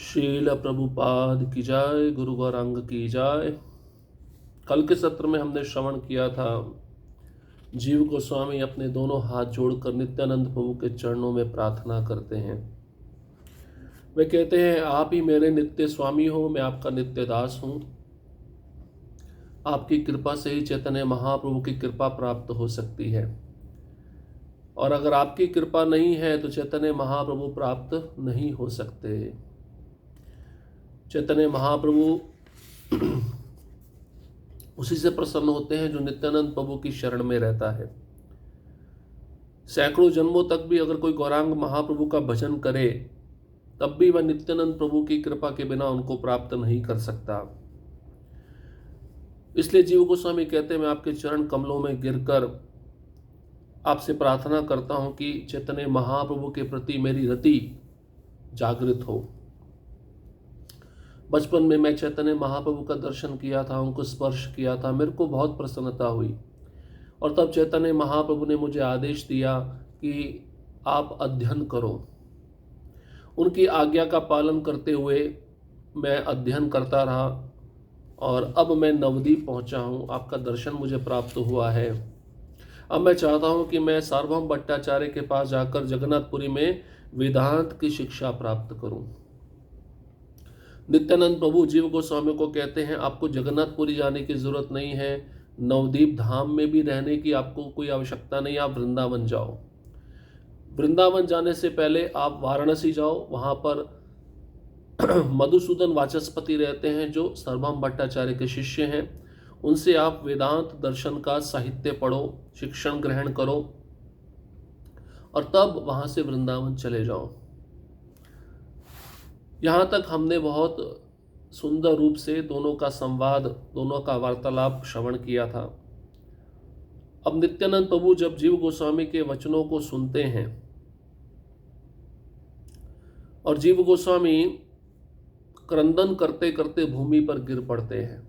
शील प्रभुपाद की जय, गुरु गौरांग की जय। कल के सत्र में हमने श्रवण किया था, जीव गोस्वामी अपने दोनों हाथ जोड़कर नित्यानंद प्रभु के चरणों में प्रार्थना करते हैं। वे कहते हैं, आप ही मेरे नित्य स्वामी हो, मैं आपका नित्य दास हूँ। आपकी कृपा से ही चैतन्य महाप्रभु की कृपा प्राप्त हो सकती है, और अगर आपकी कृपा नहीं है तो चैतन्य महाप्रभु प्राप्त नहीं हो सकते। चैतन्य महाप्रभु उसी से प्रसन्न होते हैं जो नित्यानंद प्रभु की शरण में रहता है। सैकड़ों जन्मों तक भी अगर कोई गौरांग महाप्रभु का भजन करे तब भी वह नित्यानंद प्रभु की कृपा के बिना उनको प्राप्त नहीं कर सकता। इसलिए जीव गोस्वामी कहते हैं, मैं आपके चरण कमलों में गिरकर आपसे प्रार्थना करता हूं कि चैतन्य महाप्रभु के प्रति मेरी रति जागृत हो। बचपन में मैं चैतन्य महाप्रभु का दर्शन किया था, उनको स्पर्श किया था, मेरे को बहुत प्रसन्नता हुई, और तब चैतन्य महाप्रभु ने मुझे आदेश दिया कि आप अध्ययन करो। उनकी आज्ञा का पालन करते हुए मैं अध्ययन करता रहा, और अब मैं नवद्वीप पहुंचा हूं, आपका दर्शन मुझे प्राप्त हुआ है। अब मैं चाहता हूं कि मैं सार्वभौम भट्टाचार्य के पास जाकर जगन्नाथपुरी में वेदांत की शिक्षा प्राप्त करूं। नित्यानंद प्रभु जीव गोस्वामी को कहते हैं, आपको जगन्नाथपुरी जाने की जरूरत नहीं है, नवद्वीप धाम में भी रहने की आपको कोई आवश्यकता नहीं, आप वृंदावन जाओ। वृंदावन जाने से पहले आप वाराणसी जाओ, वहां पर मधुसूदन वाचस्पति रहते हैं जो सार्वभौम भट्टाचार्य के शिष्य हैं। उनसे आप वेदांत दर्शन का साहित्य पढ़ो, शिक्षण ग्रहण करो, और तब वहां से वृंदावन चले जाओ। यहाँ तक हमने बहुत सुंदर रूप से दोनों का संवाद, दोनों का वार्तालाप श्रवण किया था। अब नित्यानंद प्रभु जब जीव गोस्वामी के वचनों को सुनते हैं और जीव गोस्वामी क्रंदन करते करते भूमि पर गिर पड़ते हैं।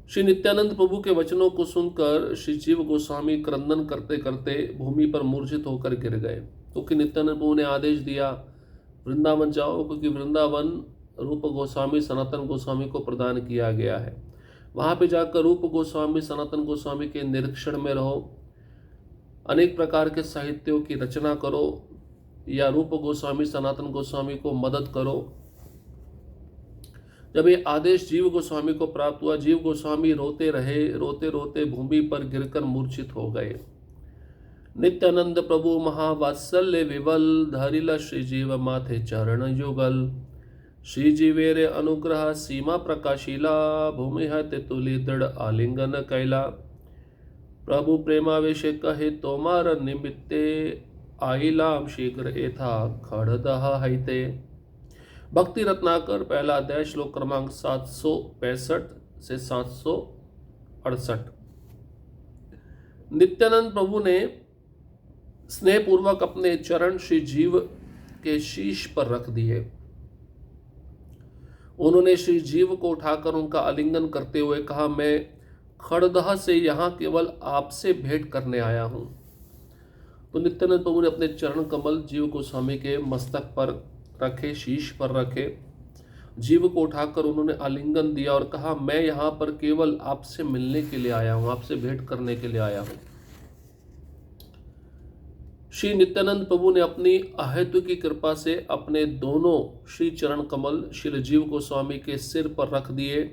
श्री नित्यानंद प्रभु के वचनों को सुनकर श्री जीव गोस्वामी क्रंदन करते करते भूमि पर मूर्छित होकर गिर गए, क्योंकि नित्यानंद प्रभु ने आदेश दिया वृंदावन जाओ, क्योंकि वृंदावन रूप गोस्वामी सनातन गोस्वामी को प्रदान किया गया है। वहाँ पे जाकर रूप गोस्वामी सनातन गोस्वामी के निरीक्षण में रहो, अनेक प्रकार के साहित्यों की रचना करो, या रूप गोस्वामी सनातन गोस्वामी को मदद करो। जब ये आदेश जीव गोस्वामी को प्राप्त हुआ, जीव गोस्वामी रोते रहे, रोते रोते भूमि पर गिरकर मूर्छित हो गए। नित्यानंद प्रभु महावात्सल्य विवल, धरिल श्री जीव माथे चरण युगल। श्री जीवेरे अनुग्रह सीमा प्रकाशिला, भूमि हते तुली दृढ़ आलिंगन कैला। प्रभु प्रेमावेश कहे तोमार निमित्ते, आइलाम शीघ्र एथा खड़दह हैते। भक्ति रत्नाकर पहला अध्याय श्लोक क्रमांक 765 से 768। नित्यानंद प्रभु ने स्नेहपूर्वक अपने चरण श्री जीव के शीश पर रख दिए। उन्होंने श्री जीव को उठाकर उनका आलिंगन करते हुए कहा, मैं खड़दह से यहाँ केवल आपसे भेंट करने आया हूँ। तो नित्यानंद प्रभु ने अपने चरण कमल जीव गोस्वामी के मस्तक पर रखे, शीश पर रखे। जीव को उठाकर उन्होंने आलिंगन दिया और कहा, मैं यहाँ पर केवल आपसे मिलने के लिए आया हूँ, आपसे भेंट करने के लिए आया हूँ। श्री नित्यानंद प्रभु ने अपनी अहेतु की कृपा से अपने दोनों श्री चरण कमल श्री जीव गोस्वामी के सिर पर रख दिए,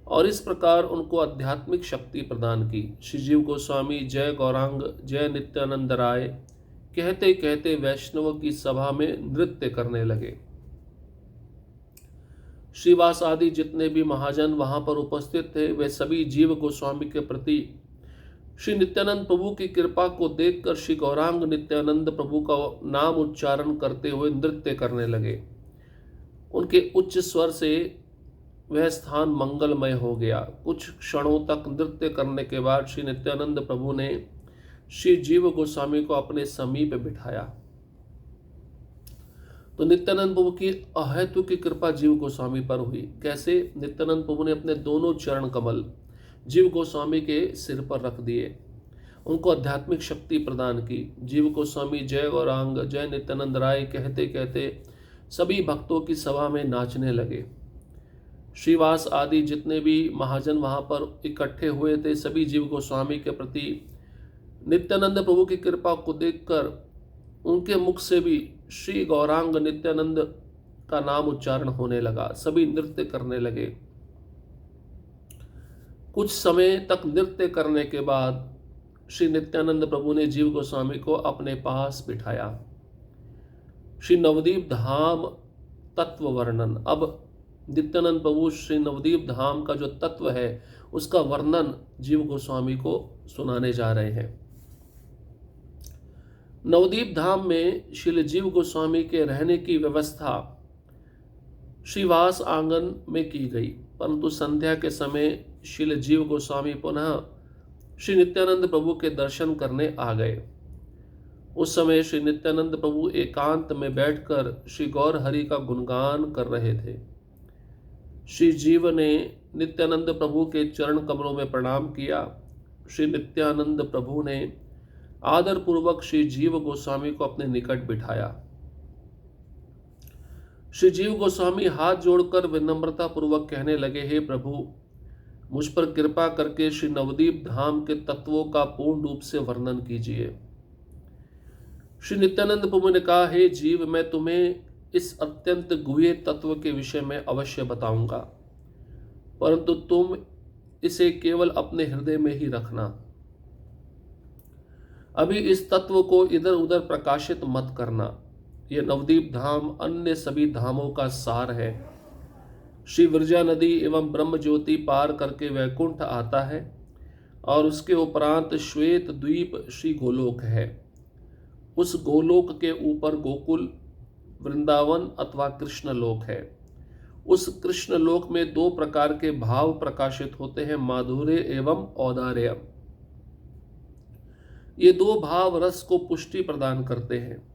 और इस प्रकार उनको आध्यात्मिक शक्ति प्रदान की। श्री जीव गोस्वामी जय गौरांग जय नित्यानंद राय कहते कहते वैष्णवों की सभा में नृत्य करने लगे। श्रीवास आदि जितने भी महाजन वहां पर उपस्थित थे, वे सभी जीव गोस्वामी के प्रति श्री नित्यानंद प्रभु की कृपा को देखकर श्री गौरांग नित्यानंद प्रभु का नाम उच्चारण करते हुए नृत्य करने लगे। उनके उच्च स्वर से वह स्थान मंगलमय हो गया। कुछ क्षणों तक नृत्य करने के बाद श्री नित्यानंद प्रभु ने श्री जीव गोस्वामी को अपने समीप बिठाया। तो नित्यानंद प्रभु की अहेतु की कृपा जीव गोस्वामी पर हुई। कैसे? नित्यानंद प्रभु ने अपने दोनों चरण कमल जीव गोस्वामी के सिर पर रख दिए, उनको आध्यात्मिक शक्ति प्रदान की। जीव गोस्वामी जय गौरांग जय नित्यानंद राय कहते कहते सभी भक्तों की सभा में नाचने लगे। श्रीवास आदि जितने भी महाजन वहां पर इकट्ठे हुए थे, सभी जीव गोस्वामी के प्रति नित्यानंद प्रभु की कृपा को देखकर उनके मुख से भी श्री गौरांग नित्यानंद का नाम उच्चारण होने लगा। सभी नृत्य करने लगे। कुछ समय तक नृत्य करने के बाद श्री नित्यानंद प्रभु ने जीव गोस्वामी को अपने पास बिठाया। श्री नवदीप धाम तत्व वर्णन। अब नित्यानंद प्रभु श्री नवदीप धाम का जो तत्व है उसका वर्णन जीव गोस्वामी को सुनाने जा रहे हैं। नवदीप धाम में श्री जीव गोस्वामी के रहने की व्यवस्था श्रीवास आंगन में की गई, परंतु संध्या के समय श्री जीव गोस्वामी पुनः श्री नित्यानंद प्रभु के दर्शन करने आ गए। उस समय श्री नित्यानंद प्रभु एकांत में बैठकर श्री गौर हरि का गुणगान कर रहे थे। श्री जीव ने नित्यानंद प्रभु के चरण कमलों में प्रणाम किया। श्री नित्यानंद प्रभु ने आदर पूर्वक श्री जीव गोस्वामी को अपने निकट बिठाया। श्री जीव गोस्वामी हाथ जोड़कर विनम्रता पूर्वक कहने लगे, हे प्रभु, मुझ पर कृपा करके श्री नवदीप धाम के तत्वों का पूर्ण रूप से वर्णन कीजिए। श्री नित्यानंद प्रभु ने कहा, हे जीव, मैं तुम्हें इस अत्यंत गुह्य तत्व के विषय में अवश्य बताऊंगा, परंतु तुम इसे केवल अपने हृदय में ही रखना। अभी इस तत्व को इधर उधर प्रकाशित मत करना। यह नवदीप धाम अन्य सभी धामों का सार है। श्री विरजा नदी एवं ब्रह्म ज्योति पार करके वैकुंठ आता है और उसके उपरांत श्वेत द्वीप श्री गोलोक है। उस गोलोक के ऊपर गोकुल, वृंदावन अथवा कृष्ण लोक है। उस कृष्ण लोक में दो प्रकार के भाव प्रकाशित होते हैं, माधुर्य एवं औदार्य। ये दो भाव रस को पुष्टि प्रदान करते हैं।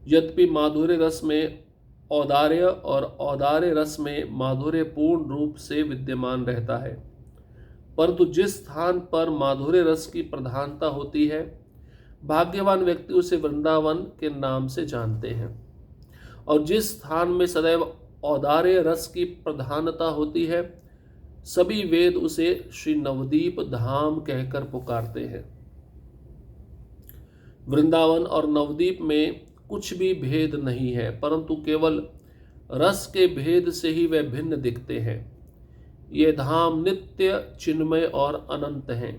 यद्यपि माधुर्य रस में औदार्य और औदार्य रस में माधुर्य पूर्ण रूप से विद्यमान रहता है, परंतु जिस स्थान पर माधुर्य रस की प्रधानता होती है, भाग्यवान व्यक्ति उसे वृंदावन के नाम से जानते हैं, और जिस स्थान में सदैव औदार्य रस की प्रधानता होती है, सभी वेद उसे श्री नवदीप धाम कहकर पुकारते हैं। वृंदावन और नवदीप में कुछ भी भेद नहीं है, परंतु केवल रस के भेद से ही वे भिन्न दिखते हैं। ये धाम नित्य, चिन्मय और अनंत हैं।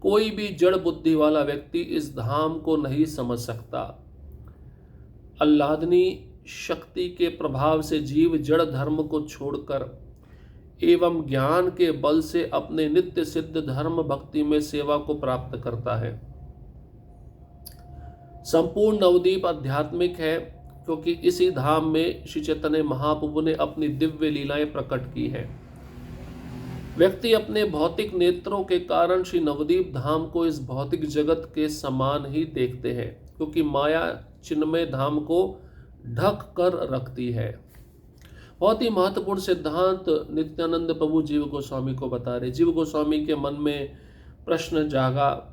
कोई भी जड़ बुद्धि वाला व्यक्ति इस धाम को नहीं समझ सकता। आह्लादनी शक्ति के प्रभाव से जीव जड़ धर्म को छोड़कर एवं ज्ञान के बल से अपने नित्य सिद्ध धर्म भक्ति में सेवा को प्राप्त करता है। संपूर्ण नवदीप आध्यात्मिक है, क्योंकि इसी धाम में श्री चैतन्य महाप्रभु ने अपनी दिव्य लीलाएं प्रकट की है। व्यक्ति अपने भौतिक नेत्रों के कारण श्री नवदीप धाम को इस भौतिक जगत के समान ही देखते हैं, क्योंकि माया चिन्मय धाम को ढक कर रखती है। बहुत ही महत्वपूर्ण सिद्धांत नित्यानंद प्रभु जीव गोस्वामी को बता रहे। जीव गोस्वामी के मन में प्रश्न जागा,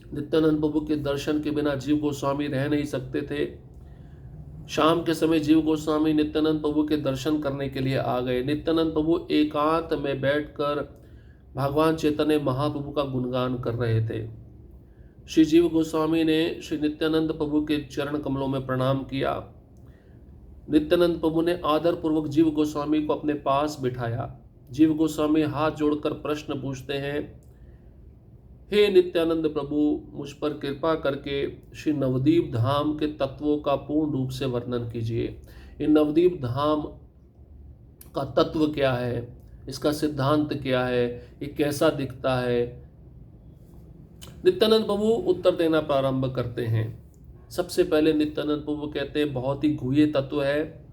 नित्यानंद प्रभु के दर्शन के बिना जीव गोस्वामी रह नहीं सकते थे। शाम के समय जीव गोस्वामी नित्यानंद प्रभु के दर्शन करने के लिए आ गए। नित्यानंद प्रभु एकांत में बैठकर भगवान चैतन्य महाप्रभु का गुणगान कर रहे थे। श्री जीव गोस्वामी ने श्री नित्यानंद प्रभु के चरण कमलों में प्रणाम किया। नित्यानंद प्रभु ने आदर पूर्वक जीव गोस्वामी को अपने पास बिठाया। जीव गोस्वामी हाथ जोड़कर प्रश्न पूछते हैं, हे नित्यानंद प्रभु, मुझ पर कृपा करके श्री नवदीप धाम के तत्वों का पूर्ण रूप से वर्णन कीजिए। ये नवदीप धाम का तत्व क्या है, इसका सिद्धांत क्या है, ये कैसा दिखता है। नित्यानंद प्रभु उत्तर देना प्रारंभ करते हैं। सबसे पहले नित्यानंद प्रभु कहते हैं, बहुत ही गुह्य तत्व है,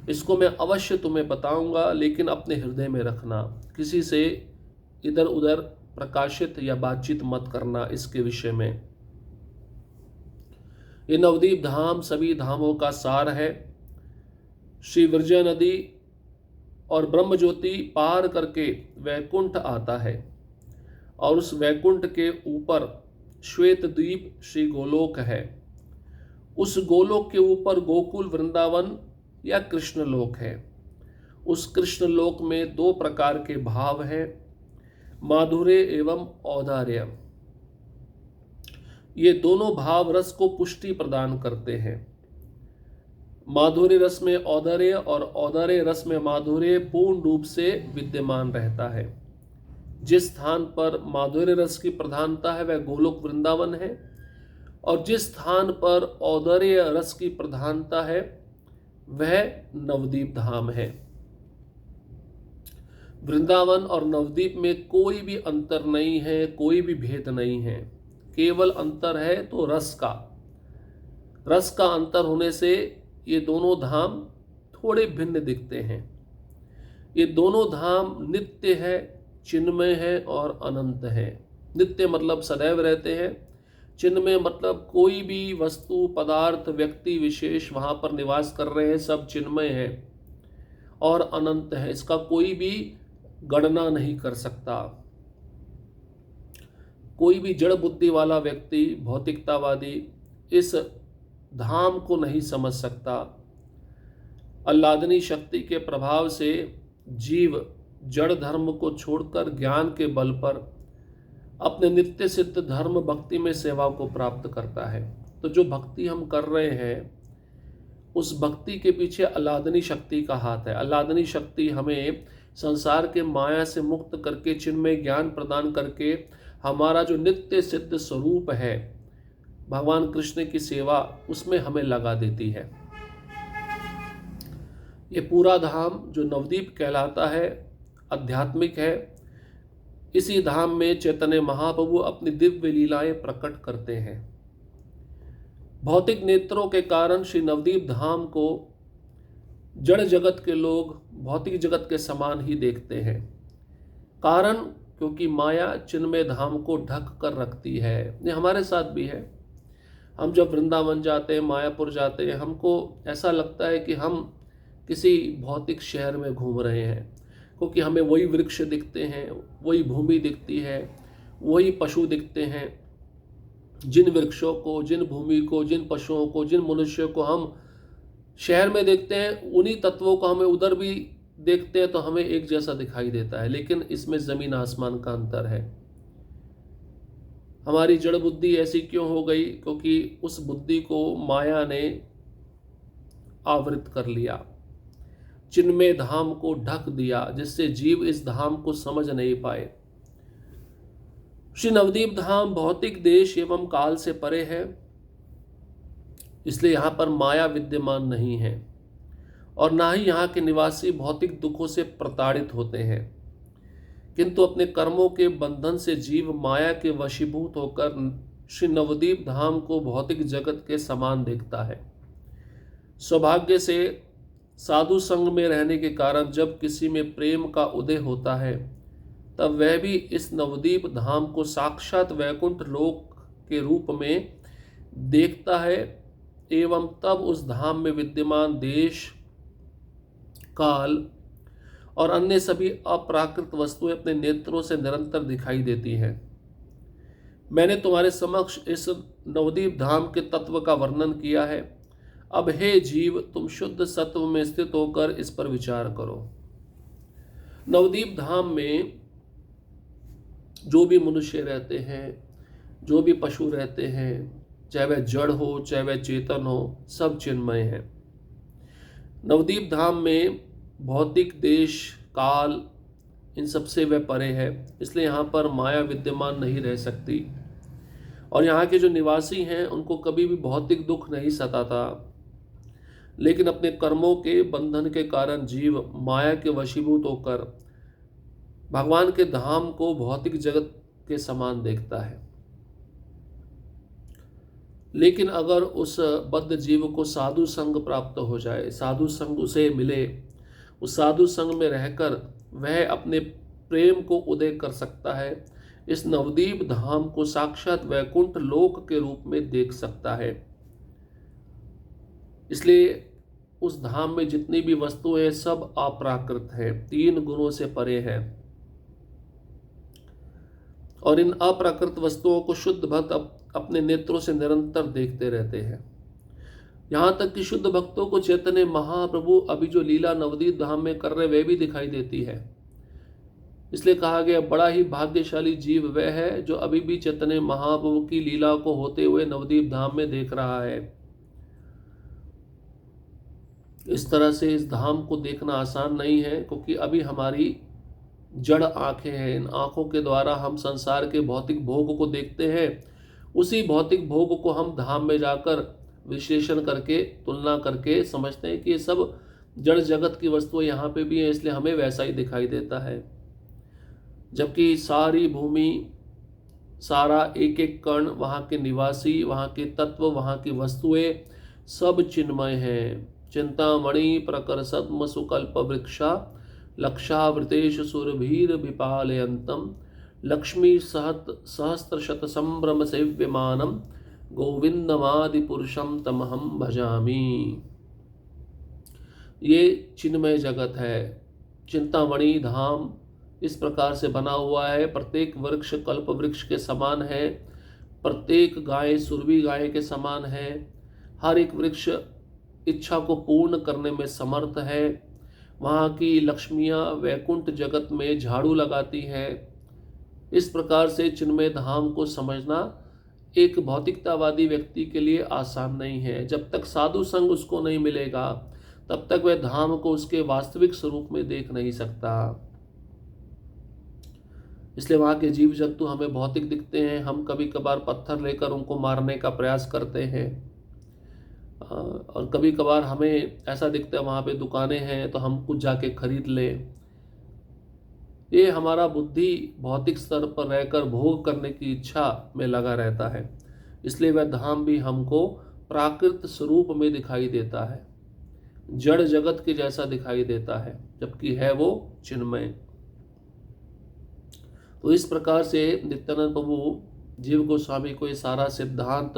इसको मैं अवश्य तुम्हें बताऊंगा, लेकिन अपने हृदय में रखना, किसी से इधर उधर प्रकाशित या बातचीत मत करना इसके विषय में। ये नवदीप धाम सभी धामों का सार है। श्री विरजा नदी और ब्रह्म ज्योति पार करके वैकुंठ आता है, और उस वैकुंठ के ऊपर श्वेत द्वीप श्री गोलोक है। उस गोलोक के ऊपर गोकुल वृंदावन या कृष्ण लोक है। उस कृष्ण लोक में दो प्रकार के भाव हैं, माधुर्य एवं औदार्य। ये दोनों भाव रस को पुष्टि प्रदान करते हैं। माधुर्य रस में औदार्य और औदार्य रस में माधुर्य पूर्ण रूप से विद्यमान रहता है। जिस स्थान पर माधुर्य रस की प्रधानता है वह गोलोक वृंदावन है, और जिस स्थान पर औदार्य रस की प्रधानता है वह नवदीप धाम है। वृंदावन और नवदीप में कोई भी अंतर नहीं है, कोई भी भेद नहीं है, केवल अंतर है तो रस का। रस का अंतर होने से ये दोनों धाम थोड़े भिन्न दिखते हैं। ये दोनों धाम नित्य है, चिन्मय है और अनंत है। नित्य मतलब सदैव रहते हैं, चिन्मय मतलब कोई भी वस्तु, पदार्थ, व्यक्ति विशेष वहाँ पर निवास कर रहे हैं, सब चिन्मय है, और अनंत है, इसका कोई भी गणना नहीं कर सकता। कोई भी जड़ बुद्धि वाला व्यक्ति, भौतिकतावादी, इस धाम को नहीं समझ सकता। आह्लादनी शक्ति के प्रभाव से जीव जड़ धर्म को छोड़कर ज्ञान के बल पर अपने नित्य सिद्ध धर्म भक्ति में सेवा को प्राप्त करता है। तो जो भक्ति हम कर रहे हैं उस भक्ति के पीछे आह्लादनी शक्ति का हाथ है। आह्लादनी शक्ति हमें संसार के माया से मुक्त करके चिन्मय ज्ञान प्रदान करके हमारा जो नित्य सिद्ध स्वरूप है भगवान कृष्ण की सेवा, उसमें हमें लगा देती है। ये पूरा धाम जो नवदीप कहलाता है आध्यात्मिक है। इसी धाम में चैतन्य महाप्रभु अपनी दिव्य लीलाएं प्रकट करते हैं। भौतिक नेत्रों के कारण श्री नवदीप धाम को जड़ जगत के लोग भौतिक जगत के समान ही देखते हैं। कारण क्योंकि माया चिन्मय धाम को ढक कर रखती है। ये हमारे साथ भी है। हम जब वृंदावन जाते हैं, मायापुर जाते हैं, हमको ऐसा लगता है कि हम किसी भौतिक शहर में घूम रहे हैं, क्योंकि हमें वही वृक्ष दिखते हैं, वही भूमि दिखती है, वही पशु दिखते हैं। जिन वृक्षों को, जिन भूमि को, जिन पशुओं को, जिन मनुष्यों को हम शहर में देखते हैं, उन्हीं तत्वों को हमें उधर भी देखते हैं तो हमें एक जैसा दिखाई देता है। लेकिन इसमें जमीन आसमान का अंतर है। हमारी जड़ बुद्धि ऐसी क्यों हो गई? क्योंकि उस बुद्धि को माया ने आवृत कर लिया, चिन्मय धाम को ढक दिया, जिससे जीव इस धाम को समझ नहीं पाए। श्री नवदीप धाम भौतिक देश एवं काल से परे है, इसलिए यहाँ पर माया विद्यमान नहीं है और ना ही यहाँ के निवासी भौतिक दुखों से प्रताड़ित होते हैं। किंतु अपने कर्मों के बंधन से जीव माया के वशीभूत होकर श्री नवदीप धाम को भौतिक जगत के समान देखता है। सौभाग्य से साधु संग में रहने के कारण जब किसी में प्रेम का उदय होता है तब वह भी इस नवदीप धाम को साक्षात वैकुंठ लोक के रूप में देखता है, एवं तब उस धाम में विद्यमान देश, काल और अन्य सभी अप्राकृत वस्तुएं अपने नेत्रों से निरंतर दिखाई देती हैं। मैंने तुम्हारे समक्ष इस नवदीप धाम के तत्व का वर्णन किया है। अब हे जीव, तुम शुद्ध सत्व में स्थित होकर इस पर विचार करो। नवदीप धाम में जो भी मनुष्य रहते हैं, जो भी पशु रहते हैं, चाहे वह जड़ हो चाहे वह चेतन हो, सब चिन्मय है। नवदीप धाम में भौतिक देश, काल, इन सबसे वह परे है, इसलिए यहाँ पर माया विद्यमान नहीं रह सकती। और यहाँ के जो निवासी हैं उनको कभी भी भौतिक दुख नहीं सताता। लेकिन अपने कर्मों के बंधन के कारण जीव माया के वशीभूत होकर भगवान के धाम को भौतिक जगत के समान देखता है। लेकिन अगर उस बद्ध जीव को साधु संग प्राप्त हो जाए, साधु संग उसे मिले, उस साधु संग में रहकर वह अपने प्रेम को उदय कर सकता है, इस नवदीप धाम को साक्षात वैकुंठ लोक के रूप में देख सकता है। इसलिए उस धाम में जितनी भी वस्तुएं सब अप्राकृत है, 3 गुणों से परे है। और इन अप्राकृत वस्तुओं को शुद्ध भक्त अपने नेत्रों से निरंतर देखते रहते हैं। यहाँ तक कि शुद्ध भक्तों को चैतन्य महाप्रभु अभी जो लीला नवदीप धाम में कर रहे वे भी दिखाई देती है। इसलिए कहा गया बड़ा ही भाग्यशाली जीव वह है जो अभी भी चैतन्य महाप्रभु की लीला को होते हुए नवदीप धाम में देख रहा है। इस तरह से इस धाम को देखना आसान नहीं है, क्योंकि अभी हमारी जड़ आंखें हैं। इन आंखों के द्वारा हम संसार के भौतिक भोग को देखते हैं। उसी भौतिक भोग को हम धाम में जाकर विश्लेषण करके तुलना करके समझते हैं कि ये सब जड़ जगत की वस्तु यहाँ पे भी है, इसलिए हमें वैसा ही दिखाई देता है। जबकि सारी भूमि, सारा एक एक कण, वहाँ के निवासी, वहाँ के तत्व, वहाँ की वस्तुएं सब चिन्मय हैं। चिंतामणि प्रकर सद्म सुकल्प वृक्षा लक्षावृतेश सुरभीर विपालयंतम लक्ष्मी सहस्त्र शत संभ्रम सेव्यमानम गोविंदमादि पुरुषम तमहम भजामि। ये चिन्मय जगत है। चिंतामणि धाम इस प्रकार से बना हुआ है। प्रत्येक वृक्ष कल्प वृक्ष के समान है, प्रत्येक गाय सुरभि गाय के समान है, हर एक वृक्ष इच्छा को पूर्ण करने में समर्थ है। वहाँ की लक्ष्मियाँ वैकुंठ जगत में झाड़ू लगाती हैं। इस प्रकार से चिन्मय धाम को समझना एक भौतिकतावादी व्यक्ति के लिए आसान नहीं है। जब तक साधु संग उसको नहीं मिलेगा तब तक वह धाम को उसके वास्तविक स्वरूप में देख नहीं सकता। इसलिए वहाँ के जीव जंतु हमें भौतिक दिखते हैं। हम कभी कभार पत्थर लेकर उनको मारने का प्रयास करते हैं, और कभी कभार हमें ऐसा दिखता है वहाँ पे दुकानें हैं तो हम कुछ जाके खरीद लें। ये हमारा बुद्धि भौतिक स्तर पर रहकर भोग करने की इच्छा में लगा रहता है। इसलिए वह धाम भी हमको प्राकृत स्वरूप में दिखाई देता है, जड़ जगत के जैसा दिखाई देता है, जबकि है वो चिन्मय। तो इस प्रकार से नित्यानंद प्रभु जीव गोस्वामी को ये सारा सिद्धांत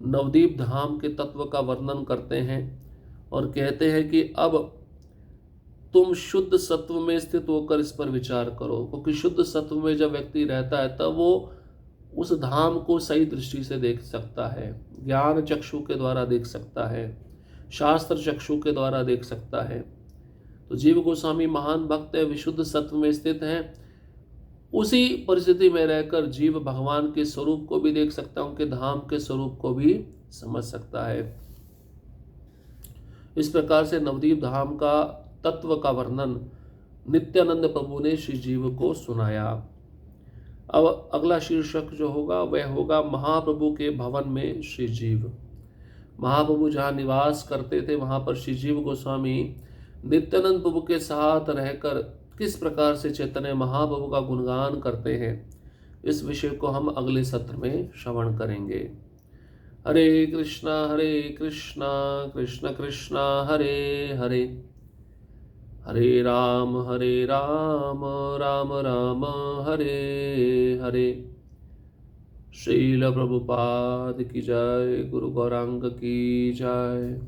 नवदीप धाम के तत्व का वर्णन करते हैं और कहते हैं कि अब तुम शुद्ध सत्व में स्थित होकर इस पर विचार करो, क्योंकि शुद्ध सत्व में जब व्यक्ति रहता है तब वो उस धाम को सही दृष्टि से देख सकता है, ज्ञान चक्षु के द्वारा देख सकता है, शास्त्र चक्षु के द्वारा देख सकता है। तो जीव गोस्वामी महान भक्त है, विशुद्ध सत्व में स्थित हैं। उसी परिस्थिति में रहकर जीव भगवान के स्वरूप को भी देख सकता है, उनके धाम के स्वरूप को भी समझ सकता है। इस प्रकार से नवदीप धाम का तत्व का वर्णन नित्यानंद प्रभु ने श्री जीव को सुनाया। अब अगला शीर्षक जो होगा वह होगा महाप्रभु के भवन में श्री जीव। महाप्रभु जहाँ निवास करते थे वहाँ पर श्री जीव गोस्वामी नित्यानंद प्रभु के साथ रहकर किस प्रकार से चैतन्य महाप्रभु का गुणगान करते हैं, इस विषय को हम अगले सत्र में श्रवण करेंगे। हरे कृष्णा कृष्ण कृष्णा हरे हरे, हरे राम राम राम हरे हरे। श्रील प्रभुपाद की जय, गुरु गौरांग की जय।